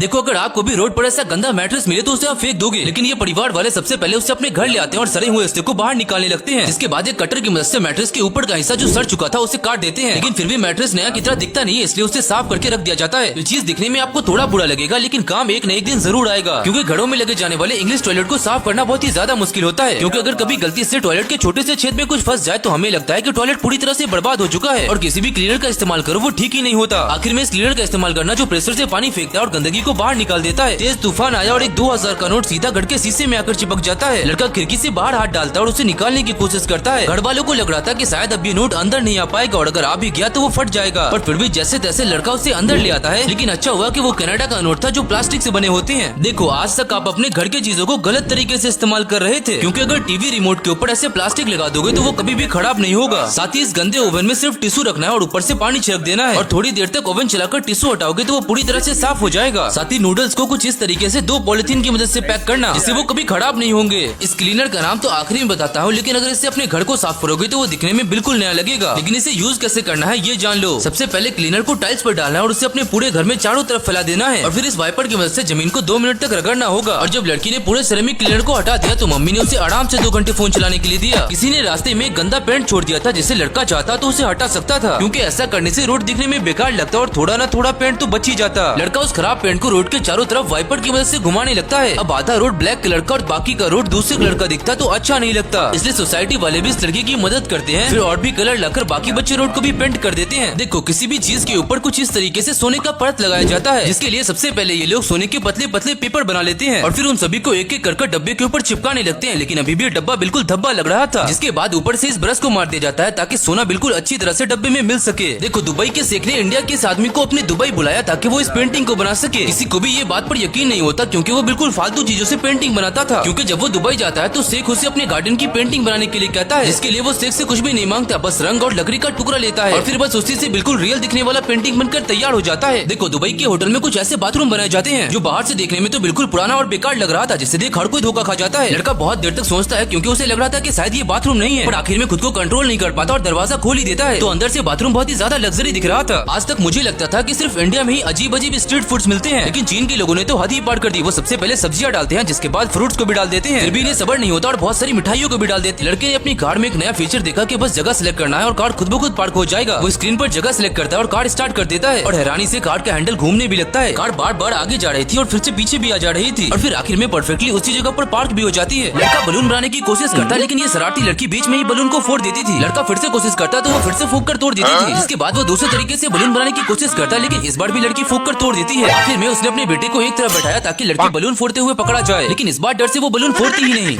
देखो अगर आपको भी रोड पर ऐसा गंदा मैट्रेस मिले तो उसे आप फेंक दोगे, लेकिन ये परिवार वाले सबसे पहले उसे अपने घर ले आते हैं और सड़े हुए हिस्से को बाहर निकालने लगते हैं। जिसके बाद एक कटर की मदद से मैट्रेस के ऊपर का हिस्सा जो सड़ चुका था उसे काट देते हैं। लेकिन फिर भी मैट्रेस नया की तरह दिखता नहीं है, इसलिए उसे साफ करके रख दिया जाता है। ये चीज दिखने में आपको थोड़ा बुरा लगेगा, लेकिन काम एक न एक दिन जरूर आएगा, क्योंकि घरों में लगे जाने वाले इंग्लिश टॉयलेट को साफ करना बहुत ही ज्यादा मुश्किल होता है। क्योंकि अगर कभी गलती से टॉयलेट के छोटे से छेद में कुछ फंस जाए तो हमें लगता है कि टॉयलेट पूरी तरह से बर्बाद हो चुका है और किसी भी क्लीनर का इस्तेमाल करो वो ठीक ही नहीं होता। आखिर में इस क्लीनर का इस्तेमाल करना जो प्रेशर से पानी फेंकता है और गंदगी को बाहर निकाल देता है। तेज तूफान आया और एक 2000 का नोट सीधा घर के शीशे में आकर चिपक जाता है। लड़का खिड़की से बाहर हाथ डालता है और उसे निकालने की कोशिश करता है। घर वालों को लग रहा था कि शायद अब ये नोट अंदर नहीं आ पाएगा और अगर आ भी गया तो वो फट जाएगा, पर फिर भी जैसे तैसे लड़का उसे अंदर ले आता है। लेकिन अच्छा हुआ कि वो कनाडा का नोट था जो प्लास्टिक से बने होते हैं। देखो आज तक आप अपने घर के चीजों को गलत तरीके से इस्तेमाल कर रहे थे, क्योंकि अगर टीवी रिमोट के ऊपर ऐसे प्लास्टिक लगा दोगे तो वो कभी भी खराब नहीं होगा। साथ ही इस गंदे ओवन में सिर्फ टिश्यू रखना है और ऊपर से पानी छिड़क देना है और थोड़ी देर तक ओवन चलाकर टिश्यू हटाओगे तो वो पूरी तरह से साफ हो जाएगा। साथ ही नूडल्स को कुछ इस तरीके से 2 पॉलिथीन की मदद से पैक करना जिससे वो कभी खराब नहीं होंगे। इस क्लीनर का नाम तो आखिरी में बताता हूँ, लेकिन अगर इससे अपने घर को साफ करोगे तो वो दिखने में बिल्कुल नया लगेगा। लेकिन इसे यूज कैसे करना है ये जान लो। सबसे पहले क्लीनर को टाइल्स पर डालना है और उसे अपने पूरे घर में चारों तरफ फैला देना है और फिर इस वाइपर की मदद से जमीन को 2 मिनट तक रगड़ना होगा। और जब लड़की ने पूरे सिरेमिक क्लीनर को हटा दिया तो मम्मी ने उसे आराम से 2 घंटे फोन चलाने के लिए दिया। किसी ने रास्ते में गंदा पेंट छोड़ दिया था जिसे लड़का चाहता तो उसे हटा सकता था, क्योंकि ऐसा करने से रोड दिखने में बेकार लगता और थोड़ा न थोड़ा पेंट तो बच ही जाता। लड़का उस खराब पेंट को रोड के चारों तरफ वाइपर की मदद से घुमाने लगता है। अब आधा रोड ब्लैक कलर का और बाकी का रोड दूसरे कलर का दिखता तो अच्छा नहीं लगता, इसलिए सोसाइटी वाले भी इस लड़के की मदद करते हैं। फिर और भी कलर लाकर बाकी बच्चे रोड को भी पेंट कर देते हैं। देखो किसी भी चीज के ऊपर कुछ इस तरीके से सोने का परत लगाया जाता है, जिसके लिए सबसे पहले ये लोग सोने के पतले पतले पेपर बना लेते हैं और फिर उन सभी को एक एक कर डब्बे के ऊपर चिपकाने लगते हैं। लेकिन अभी भी डब्बा बिल्कुल धब्बा लग रहा था, जिसके बाद ऊपर से इस ब्रश को मार दिया जाता है ताकि सोना बिल्कुल अच्छी तरह से डब्बे में मिल सके। देखो दुबई के शेख ने इंडिया के इस आदमी को अपने दुबई बुलाया ताकि वो इस पेंटिंग को बना सके। किसी को भी ये बात पर यकीन नहीं होता क्योंकि वो बिल्कुल फालतू चीजों से पेंटिंग बनाता था, क्योंकि जब वो दुबई जाता है तो शेख उसे अपने गार्डन की पेंटिंग बनाने के लिए कहता है, जिसके लिए वो शेख से कुछ भी नहीं मांगता, बस रंग और लकड़ी का टुकड़ा लेता है और फिर बस उसी से बिल्कुल रियल दिखने वाला पेंटिंग बनकर तैयार हो जाता है। देखो दुबई के होटल में कुछ ऐसे बाथरूम बनाए जाते हैं जो बाहर से देखने में तो बिल्कुल पुराना और बेकार लग रहा था, जिससे देख हर कोई धोखा खा जाता है। लड़का बहुत देर तक सोचता है क्योंकि उसे लग रहा था कि शायद ये बाथरूम नहीं है, पर आखिर में खुद को कंट्रोल नहीं कर पाता और दरवाजा खोल ही देता है तो अंदर से बाथरूम बहुत ही ज्यादा लग्जरी दिख रहा था। आज तक मुझे लगता था कि सिर्फ इंडिया में ही अजीब अजीब स्ट्रीट फूड्स मिलते हैं, लेकिन चीन के लोगों ने तो हद ही पार कर दी। वो सबसे पहले सब्जियां डालते हैं, जिसके बाद फ्रूट्स को भी डाल देते हैं, फिर भी इन्हें सब्र नहीं होता और बहुत सारी मिठाइयों को भी डाल देते हैं। लड़के ने अपनी कार में एक नया फीचर देखा कि बस जगह सिलेक्ट करना है और कार खुद ब खुद पार्क हो जाएगा। वो स्क्रीन पर जगह सिलेक्ट करता है और कार स्टार्ट कर देता है और हैरानी से कार का हैंडल घूमने भी लगता है। कार बार बार आगे जा रही थी और फिर से पीछे भी आ जा रही थी और फिर आखिर में परफेक्टली उसी जगह पर पार्क भी हो जाती है। लड़का बलून बनाने की कोशिश करता है, लेकिन ये शरारती लड़की बीच में ही बलून को फोड़ देती थी। लड़का फिर से कोशिश करता तो वो फिर से फूंक कर तोड़ देती थी। इसके बाद वो दूसरे तरीके से बलून बनाने की कोशिश करता है, लेकिन इस बार भी लड़की फूंक कर तोड़ देती है। आखिर में उसने अपने बेटे को एक तरफ बैठाया ताकि लड़की बलून फोड़ते हुए पकड़ा जाए, लेकिन इस बार डर से वो बलून फोड़ती ही नहीं।